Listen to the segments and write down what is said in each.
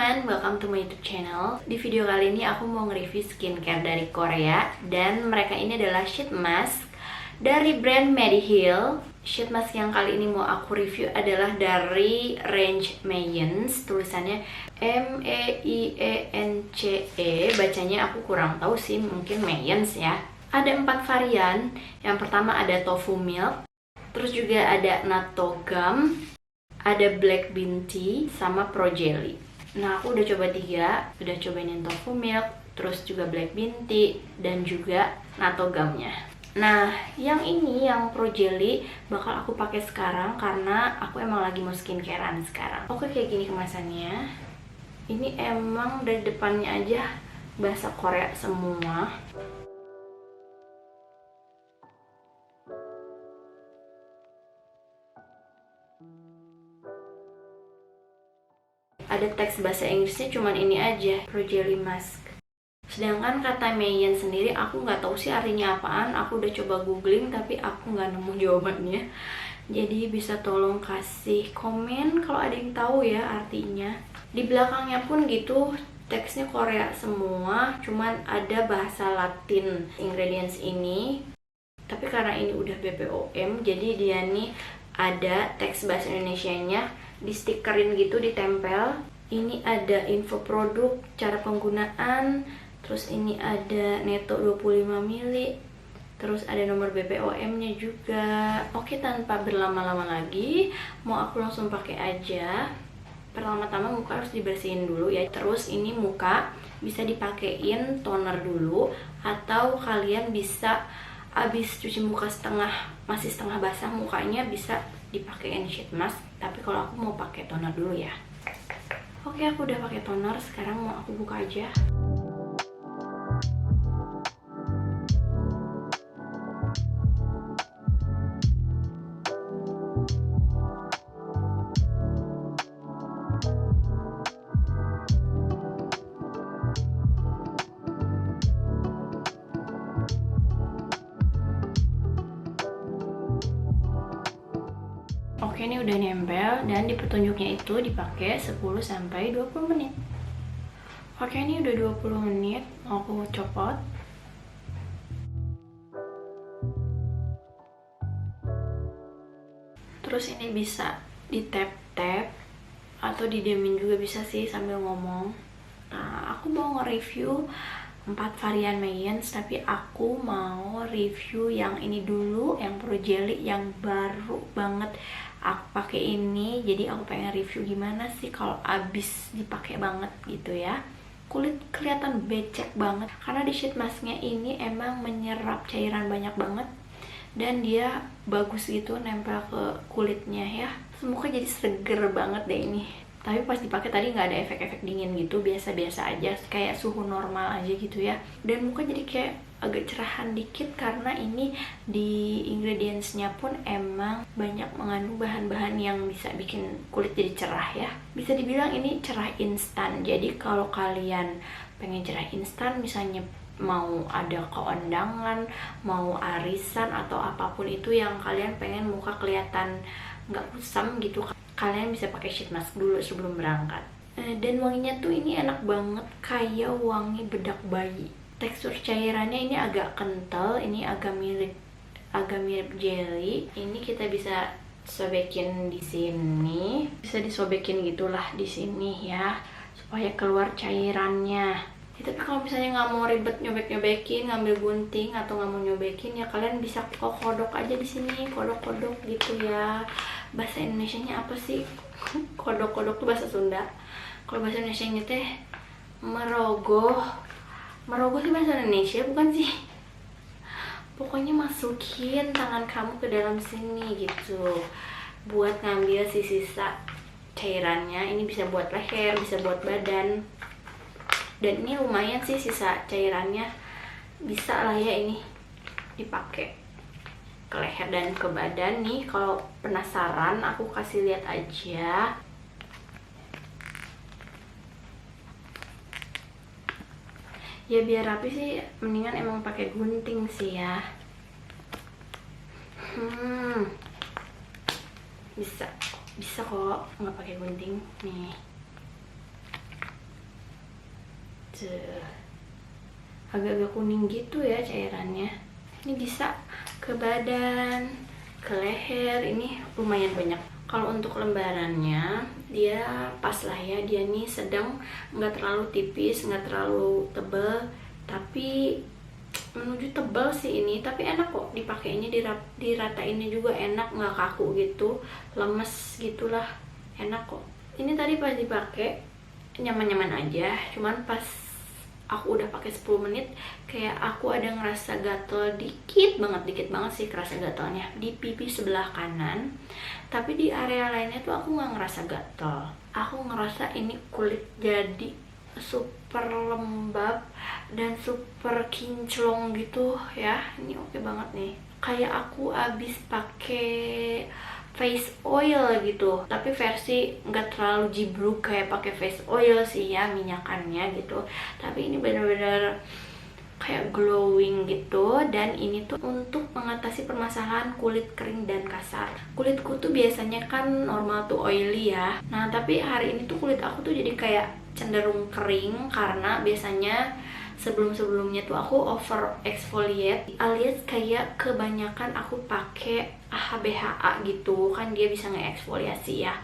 teman-teman, welcome to my YouTube channel. Di video kali ini aku mau nge-review skincare dari Korea. Dan mereka ini adalah sheet mask dari brand Mediheal. Sheet mask yang kali ini mau aku review adalah dari range Mayence. Tulisannya M-E-I-E-N-C-E. Bacanya aku kurang tahu sih, mungkin Mayence ya. Ada 4 varian. Yang pertama ada tofu milk, terus juga ada natto gum, ada black bean tea, sama pro jelly. Nah, aku udah coba 3, udah cobain yang tofu milk, terus juga black bean tea, dan juga natto gumnya. Nah, yang ini, yang pro jelly, bakal aku pakai sekarang karena aku emang lagi mau skincarean sekarang. Oke, kayak gini kemasannya. Ini emang dari depannya aja bahasa Korea semua. Ada teks bahasa Inggrisnya cuman ini aja, Pro Jelly Mask. Sedangkan kata Mayence sendiri aku nggak tahu sih artinya apaan. Aku udah coba googling tapi aku nggak nemu jawabannya. Jadi bisa tolong kasih komen kalau ada yang tahu ya artinya. Di belakangnya pun gitu, teksnya Korea semua, cuman ada bahasa Latin ingredients ini. Tapi karena ini udah BPOM, jadi dia nih ada teks bahasa Indonesianya, di stikerin gitu, ditempel. Ini ada info produk, cara penggunaan, terus ini ada neto 25 ml, terus ada nomor BPOM nya juga. Oke, tanpa berlama-lama lagi, mau aku langsung pakai aja. Pertama-tama muka harus dibersihin dulu ya. Terus ini muka bisa dipakein toner dulu, atau kalian bisa abis cuci muka masih setengah basah mukanya, bisa dipakein sheet mask. Tapi kalau aku mau pakai toner dulu ya. Oke, aku udah pakai toner, sekarang mau aku buka aja. Oke, ini udah nempel dan di petunjuknya itu dipakai 10-20 menit. Oke, ini udah 20 menit, aku copot. Terus ini bisa di tap-tap atau didiamin juga bisa sih sambil ngomong. Nah, aku mau nge-review 4 varian Mayence, tapi aku mau review yang ini dulu, yang Pro Jelly, yang baru banget aku pakai ini. Jadi aku pengen review gimana sih kalau abis dipakai banget gitu ya. Kulit kelihatan becek banget karena di sheet masknya ini emang menyerap cairan banyak banget, dan dia bagus gitu nempel ke kulitnya ya. Muka jadi seger banget deh ini. Tapi pas dipakai tadi nggak ada efek-efek dingin gitu, biasa-biasa aja, kayak suhu normal aja gitu ya. Dan muka jadi kayak agak cerahan dikit karena ini di ingredientsnya pun emang banyak mengandung bahan-bahan yang bisa bikin kulit jadi cerah ya. Bisa dibilang ini cerah instan. Jadi kalau kalian pengen cerah instan, misalnya mau ada keundangan, mau arisan, atau apapun itu yang kalian pengen muka kelihatan nggak kusam gitu, kalian bisa pakai sheet mask dulu sebelum berangkat. Dan wanginya tuh ini enak banget, kayak wangi bedak bayi. Tekstur cairannya ini agak kental, ini agak mirip jelly. Ini kita bisa sobekin di sini, bisa disobekin gitulah di sini ya, supaya keluar cairannya. Ya, tapi kalau misalnya nggak mau ribet nyobek-nyobekin, ngambil gunting atau nggak mau nyobekin ya, kalian bisa kodok aja di sini, kodok-kodok gitu ya. Bahasa Indonesianya apa sih? Kodok-kodok tuh bahasa Sunda. Kalau bahasa Indonesianya teh merogoh. Merogoh sih bahasa Indonesia bukan sih? Pokoknya masukin tangan kamu ke dalam sini gitu, buat ngambil si sisa cairannya. Ini bisa buat leher, bisa buat badan. Dan ini lumayan sih sisa cairannya, bisa lah ya ini dipakai ke leher dan ke badan nih. Kalau penasaran aku kasih lihat aja. Ya biar rapi sih, mendingan emang pakai gunting sih ya. Bisa kok nggak pakai gunting nih. Tuh, agak-agak kuning gitu ya cairannya. Ini bisa ke badan, ke leher, ini lumayan banyak. Kalau untuk lembarannya dia pas lah ya, dia nih sedang, nggak terlalu tipis, nggak terlalu tebel, tapi menuju tebal sih ini. Tapi enak kok dipakainya, diratainnya juga enak, nggak kaku gitu, lemes gitulah, enak kok. Ini tadi pas dipakai nyaman-nyaman aja, cuman pas aku udah pakai 10 menit kayak aku ada ngerasa gatel dikit banget sih, kerasa gatelnya di pipi sebelah kanan. Tapi di area lainnya tuh aku nggak ngerasa gatel. Aku ngerasa ini kulit jadi super lembab dan super kinclong gitu ya. Ini oke banget nih, kayak aku abis pakai face oil gitu, tapi versi nggak terlalu jibruk kayak pakai face oil sih ya, minyakannya gitu. Tapi ini bener-bener kayak glowing gitu. Dan ini tuh untuk mengatasi permasalahan kulit kering dan kasar. Kulitku tuh biasanya kan normal tuh oily ya, nah tapi hari ini tuh kulit aku tuh jadi kayak cenderung kering karena biasanya sebelum-sebelumnya tuh aku over exfoliate, alias kayak kebanyakan aku pakai HBHA gitu kan, dia bisa nge-eksfoliasi ya.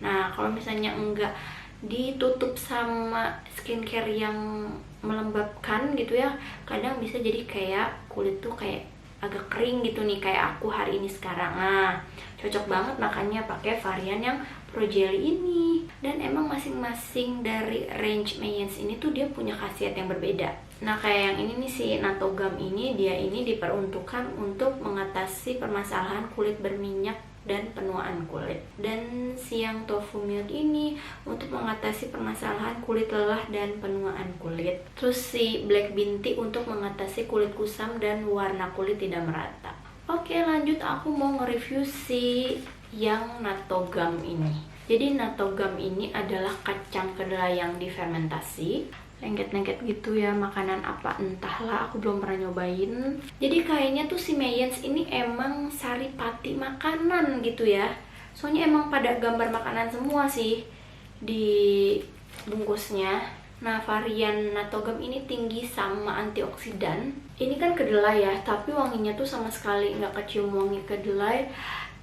Nah kalau misalnya enggak ditutup sama skincare yang melembabkan gitu ya, kadang bisa jadi kayak kulit tuh kayak agak kering gitu nih, kayak aku hari ini sekarang. Nah cocok banget makanya pakai varian yang Pro Jelly ini. Dan emang masing-masing dari range Mayens ini tuh dia punya khasiat yang berbeda. Nah kayak yang ini nih, si Natogam ini, dia ini diperuntukkan untuk mengatasi permasalahan kulit berminyak dan penuaan kulit. Dan si yang Tofu Milk ini untuk mengatasi permasalahan kulit lelah dan penuaan kulit. Terus si Black Bean Tea untuk mengatasi kulit kusam dan warna kulit tidak merata. Oke lanjut, aku mau nge-review si yang Natogam ini. Jadi Natogam ini adalah kacang kedelai yang difermentasi, lengket-lengket gitu ya, makanan apa entahlah, aku belum pernah nyobain. Jadi kayaknya tuh si Mayens ini emang saripati makanan gitu ya, soalnya emang pada gambar makanan semua sih di bungkusnya. Nah varian Natogam ini tinggi sama antioksidan. Ini kan kedelai ya, tapi wanginya tuh sama sekali nggak kecium wangi kedelai,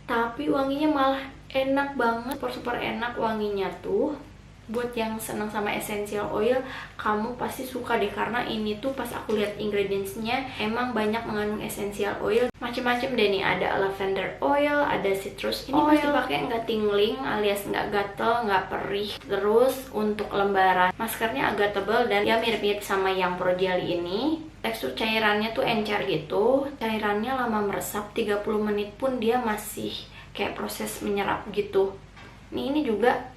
tapi wanginya malah enak banget, super enak wanginya tuh. Buat yang senang sama essential oil, kamu pasti suka deh, karena ini tuh pas aku lihat ingredientsnya emang banyak mengandung essential oil macem-macem deh nih. Ada lavender oil, ada citrus oil. Ini pasti pakai nggak tingling alias nggak gatel, nggak perih. Terus untuk lembaran maskernya agak tebal dan ya mirip-mirip sama yang Pro Jelly ini. Tekstur cairannya tuh encer gitu, cairannya lama meresap, 30 menit pun dia masih kayak proses menyerap gitu. Ini juga,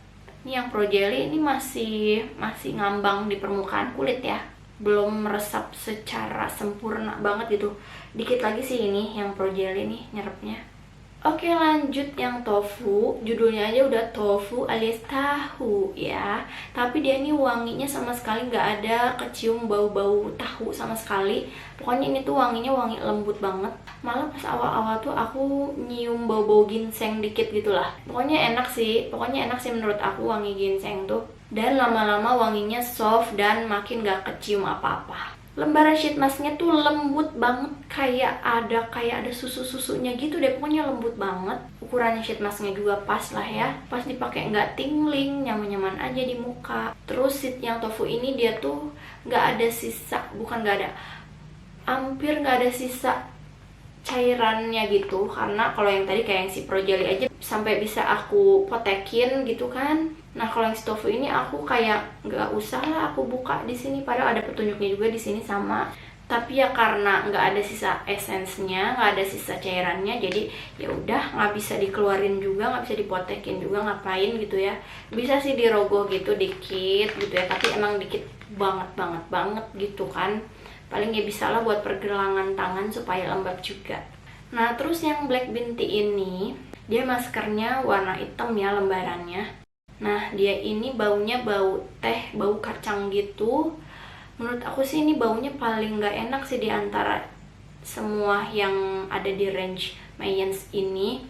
ini yang Pro Jelly ini masih ngambang di permukaan kulit ya, belum meresap secara sempurna banget gitu. Dikit lagi sih ini yang Pro Jelly nih nyerapnya. Oke lanjut yang tofu, judulnya aja udah tofu alias tahu ya, tapi dia ini wanginya sama sekali nggak ada kecium bau-bau tahu sama sekali. Pokoknya ini tuh wanginya wangi lembut banget, malah pas awal-awal tuh aku nyium bau-bau ginseng dikit gitu lah. Pokoknya enak sih menurut aku wangi ginseng tuh. Dan lama-lama wanginya soft dan makin gak kecium apa-apa. Lembaran sheet masknya tuh lembut banget, kayak ada susu-susunya gitu deh, pokoknya lembut banget. Ukurannya sheet masknya juga pas lah ya, pas dipakai nggak tingling, nyaman-nyaman aja di muka. Terus sheet yang tofu ini dia tuh nggak ada sisa, hampir nggak ada sisa cairannya gitu, karena kalau yang tadi kayak yang si Pro Jelly aja sampai bisa aku potekin gitu kan. Nah kalau yang si tofu ini aku kayak nggak usah lah aku buka di sini, padahal ada petunjuknya juga di sini sama. Tapi ya karena nggak ada sisa esensnya, nggak ada sisa cairannya, jadi ya udah nggak bisa dikeluarin juga, nggak bisa dipotekin juga, ngapain gitu ya. Bisa sih dirogoh gitu dikit gitu ya, tapi emang dikit banget gitu kan. Paling ya bisa lah buat pergelangan tangan supaya lembab juga. Nah terus yang Black Bean Tea ini, dia maskernya warna hitam ya lembarannya. Nah dia ini baunya bau teh, bau kacang gitu. Menurut aku sih ini baunya paling gak enak sih di antara semua yang ada di range Mayens ini.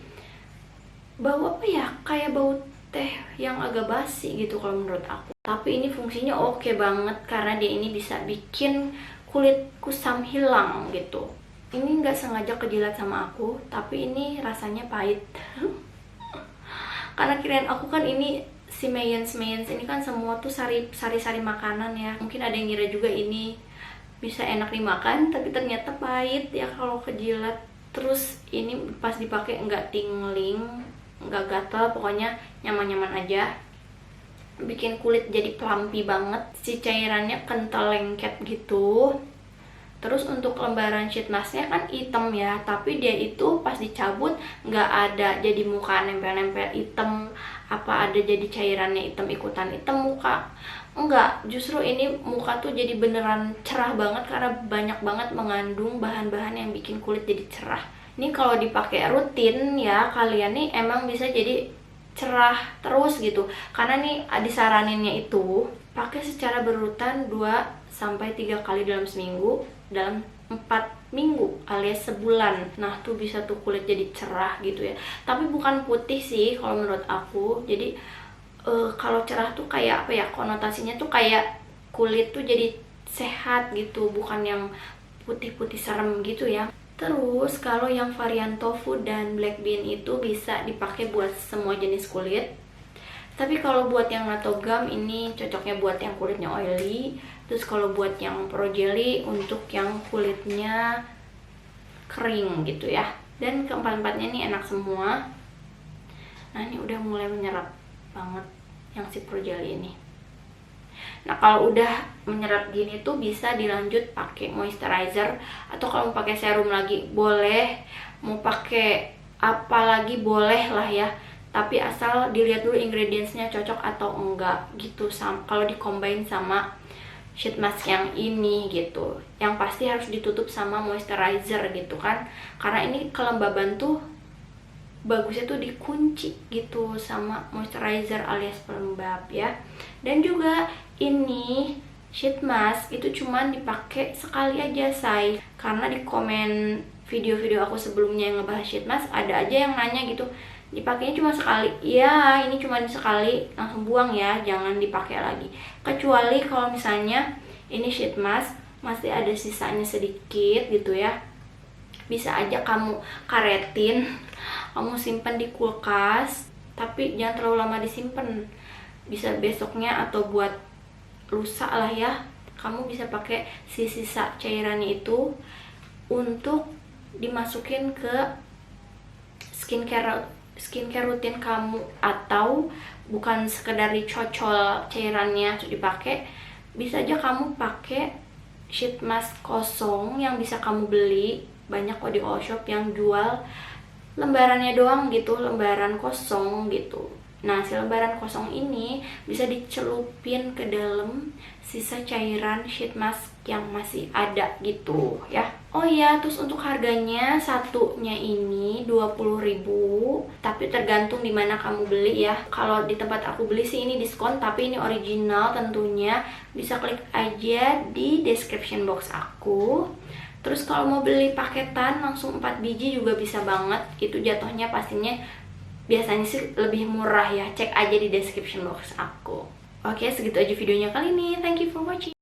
Bau apa ya, kayak bau teh yang agak basi gitu kalau menurut aku. Tapi ini fungsinya oke banget karena dia ini bisa bikin kulit kusam hilang gitu. Ini nggak sengaja kejilat sama aku, tapi ini rasanya pahit. Karena kirain aku kan ini si Mayens ini kan semua tuh sari-sari makanan ya. Mungkin ada yang ngira juga ini bisa enak dimakan, tapi ternyata pahit ya kalau kejilat. Terus ini pas dipakai nggak tingling, nggak gatel, pokoknya nyaman-nyaman aja. Bikin kulit jadi plumpy banget, si cairannya kental lengket gitu. Terus untuk lembaran sheet masknya kan hitam ya, tapi dia itu pas dicabut nggak ada jadi muka nempel-nempel hitam, apa ada jadi cairannya hitam ikutan hitam muka. Enggak, justru ini muka tuh jadi beneran cerah banget karena banyak banget mengandung bahan-bahan yang bikin kulit jadi cerah. Ini kalau dipakai rutin ya, kalian nih emang bisa jadi cerah terus gitu. Karena nih disaraninnya itu pakai secara berurutan 2-3 kali dalam seminggu, dalam 4 minggu alias sebulan. Nah tuh bisa tuh kulit jadi cerah gitu ya. Tapi bukan putih sih kalau menurut aku. Jadi kalau cerah tuh kayak apa ya, konotasinya tuh kayak kulit tuh jadi sehat gitu, bukan yang putih-putih serem gitu ya. Terus kalau yang varian tofu dan black bean itu bisa dipakai buat semua jenis kulit. Tapi kalau buat yang natto gum ini cocoknya buat yang kulitnya oily. Terus kalau buat yang pro jelly untuk yang kulitnya kering gitu ya. Dan keempat-empatnya ini enak semua. Nah ini udah mulai menyerap banget yang si pro jelly ini. Nah kalau udah menyerap gini tuh bisa dilanjut pakai moisturizer, atau kalau mau pakai serum lagi boleh, mau pakai apa lagi boleh lah ya. Tapi asal dilihat dulu ingredientsnya cocok atau enggak gitu, kalau dicombine sama sheet mask yang ini gitu. Yang pasti harus ditutup sama moisturizer gitu kan, karena ini kelembaban tuh bagusnya tuh dikunci gitu sama moisturizer alias pelembab ya. Dan juga ini sheet mask itu cuman dipakai sekali aja say, karena di komen video-video aku sebelumnya yang ngebahas sheet mask ada aja yang nanya gitu, dipakainya cuma sekali. Ya ini cuma sekali, langsung buang ya, jangan dipakai lagi. Kecuali kalau misalnya ini sheet mask masih ada sisanya sedikit gitu ya, bisa aja kamu karetin, kamu simpan di kulkas, tapi jangan terlalu lama disimpan. Bisa besoknya atau buat lusa lah ya. Kamu bisa pakai si sisa cairannya itu untuk dimasukin ke skincare rutin kamu, atau bukan sekedar dicocol cairannya terus dipakai. Bisa aja kamu pakai sheet mask kosong yang bisa kamu beli, banyak kok di all shop yang jual lembarannya doang gitu, lembaran kosong gitu. Nah si lembaran kosong ini bisa dicelupin ke dalam sisa cairan sheet mask yang masih ada gitu ya. Oh iya, terus untuk harganya satunya ini 20.000, tapi tergantung di mana kamu beli ya. Kalau di tempat aku beli sih ini diskon, tapi ini original tentunya. Bisa klik aja di description box aku. Terus kalau mau beli paketan langsung 4 biji juga bisa banget. Itu jatuhnya pastinya biasanya sih lebih murah ya. Cek aja di description box aku. Oke, segitu aja videonya kali ini. Thank you for watching.